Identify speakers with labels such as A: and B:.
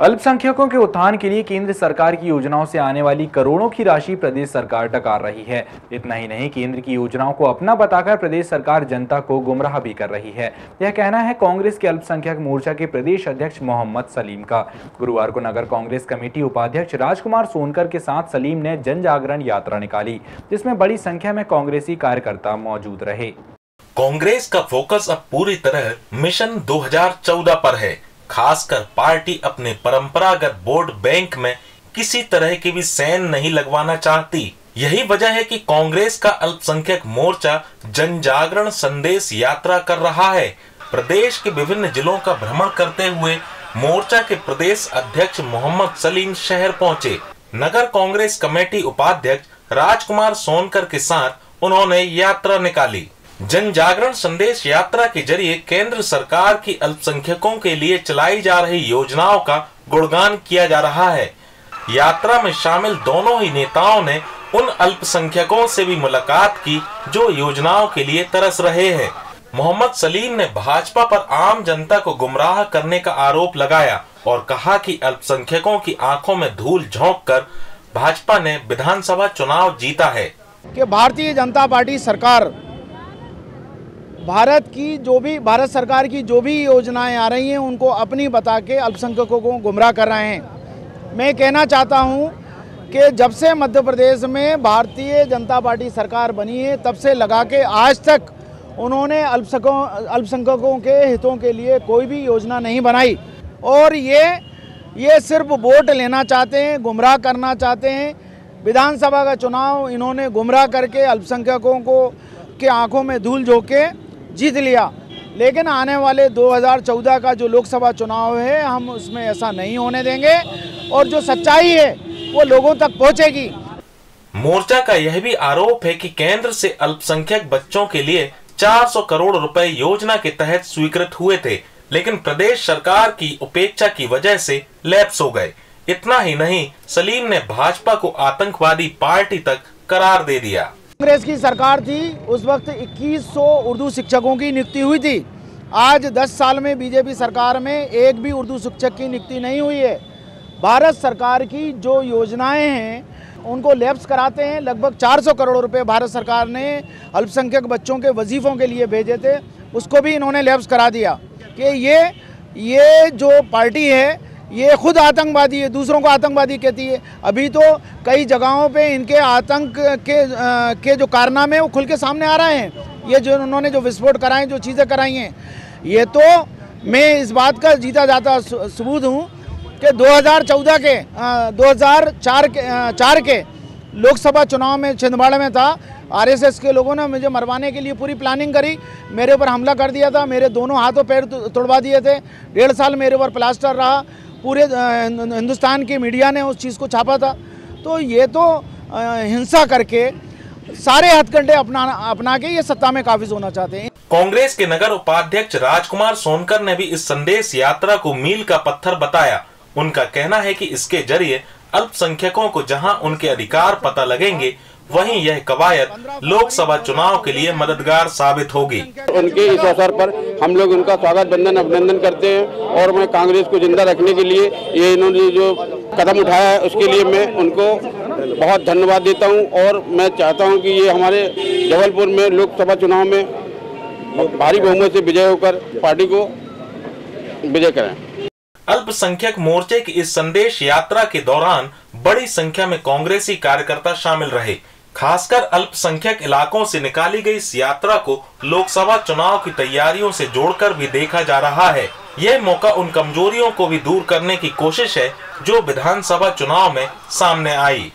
A: अल्पसंख्यकों के उत्थान के लिए केंद्र सरकार की योजनाओं से आने वाली करोड़ों की राशि प्रदेश सरकार डकार रही है। इतना ही नहीं, केंद्र की योजनाओं को अपना बताकर प्रदेश सरकार जनता को गुमराह भी कर रही है। यह कहना है कांग्रेस के अल्पसंख्यक मोर्चा के प्रदेश अध्यक्ष मोहम्मद सलीम का। गुरुवार को नगर कांग्रेस कमेटी उपाध्यक्ष राजकुमार सोनकर के साथ सलीम ने जन जागरण यात्रा निकाली, जिसमें बड़ी संख्या में कांग्रेसी कार्यकर्ता मौजूद रहे।
B: कांग्रेस का फोकस अब पूरी तरह मिशन 2014 पर है। खासकर पार्टी अपने परंपरागत वोट बैंक में किसी तरह की भी सेंध नहीं लगवाना चाहती। यही वजह है कि कांग्रेस का अल्पसंख्यक मोर्चा जन जागरण संदेश यात्रा कर रहा है। प्रदेश के विभिन्न जिलों का भ्रमण करते हुए मोर्चा के प्रदेश अध्यक्ष मोहम्मद सलीम शहर पहुंचे। नगर कांग्रेस कमेटी उपाध्यक्ष राजकुमार सोनकर के साथ उन्होंने यात्रा निकाली। जन जागरण संदेश यात्रा के जरिए केंद्र सरकार की अल्पसंख्यकों के लिए चलाई जा रही योजनाओं का गुणगान किया जा रहा है। यात्रा में शामिल दोनों ही नेताओं ने उन अल्पसंख्यकों से भी मुलाकात की जो योजनाओं के लिए तरस रहे हैं। मोहम्मद सलीम ने भाजपा पर आम जनता को गुमराह करने का आरोप लगाया और कहा कि अल्पसंख्यकों की आंखों में धूल झोंककर भाजपा ने विधानसभा चुनाव जीता है।
C: कि भारतीय जनता पार्टी सरकार भारत सरकार की जो भी योजनाएं आ रही हैं उनको अपनी बता के अल्पसंख्यकों को गुमराह कर रहे हैं। मैं कहना चाहता हूं कि जब से मध्य प्रदेश में भारतीय जनता पार्टी सरकार बनी है तब से लगा के आज तक उन्होंने अल्पसंख्यकों के हितों के लिए कोई भी योजना नहीं बनाई और ये सिर्फ वोट लेना चाहते हैं, गुमराह करना चाहते हैं। विधानसभा का चुनाव इन्होंने गुमराह करके अल्पसंख्यकों के आंखों में धूल झोंक के जीत लिया, लेकिन आने वाले 2014 का जो लोकसभा चुनाव है हम उसमें ऐसा नहीं होने देंगे और जो सच्चाई है वो लोगों तक पहुंचेगी।
B: मोर्चा का यह भी आरोप है कि केंद्र से अल्पसंख्यक बच्चों के लिए 400 करोड़ रुपए योजना के तहत स्वीकृत हुए थे, लेकिन प्रदेश सरकार की उपेक्षा की वजह से लैप्स हो गए। इतना ही नहीं, सलीम ने भाजपा को आतंकवादी पार्टी तक करार दे दिया।
C: कांग्रेस की सरकार थी उस वक्त 2100 उर्दू शिक्षकों की नियुक्ति हुई थी। आज 10 साल में बीजेपी सरकार में एक भी उर्दू शिक्षक की नियुक्ति नहीं हुई है। भारत सरकार की जो योजनाएं हैं उनको लैप्स कराते हैं। लगभग 400 करोड़ रुपए भारत सरकार ने अल्पसंख्यक बच्चों के वजीफों के लिए भेजे थे, उसको भी इन्होंने लैप्स करा दिया। कि ये जो पार्टी है ये खुद आतंकवादी है, दूसरों को आतंकवादी कहती है। अभी तो कई जगहों पे इनके आतंक के जो कारनामे वो खुल के सामने आ रहे हैं। ये जो उन्होंने जो विस्फोट कराए, जो चीज़ें कराई हैं, ये तो मैं इस बात का जीता जाता सबूत हूँ कि 2004 के लोकसभा चुनाव में छिंदवाड़ा में था। आरएसएस के लोगों ने मुझे मरवाने के लिए पूरी प्लानिंग करी, मेरे ऊपर हमला कर दिया था, मेरे दोनों हाथों पैर तोड़वा दिए थे। 1.5 साल मेरे ऊपर प्लास्टर रहा। पूरे हिंदुस्तान की मीडिया ने उस चीज़ को छापा था। तो ये तो हिंसा करके सारे हथकंडे अपना के ये सत्ता में काबिज होना चाहते हैं।
B: कांग्रेस के नगर उपाध्यक्ष राजकुमार सोनकर ने भी इस संदेश यात्रा को मील का पत्थर बताया। उनका कहना है कि इसके जरिए अल्पसंख्यकों को जहां उनके अधिकार पता लगेंगे, वहीं यह कवायद लोकसभा चुनाव के लिए मददगार साबित होगी।
D: उनके इस अवसर पर हम लोग उनका स्वागत बंदन अभिनंदन करते हैं और मैं कांग्रेस को जिंदा रखने के लिए ये इन्होंने जो कदम उठाया है उसके लिए मैं उनको बहुत धन्यवाद देता हूं और मैं चाहता हूं कि ये हमारे जबलपुर में लोकसभा चुनाव में भारी बहुमत से विजय होकर पार्टी को विजय करें।
B: अल्पसंख्यक मोर्चे की इस संदेश यात्रा के दौरान बड़ी संख्या में कांग्रेसी कार्यकर्ता शामिल रहे। खासकर अल्पसंख्यक इलाकों से निकाली गई इस यात्रा को लोकसभा चुनाव की तैयारियों से जोड़कर भी देखा जा रहा है। यह मौका उन कमजोरियों को भी दूर करने की कोशिश है जो विधानसभा चुनाव में सामने आई।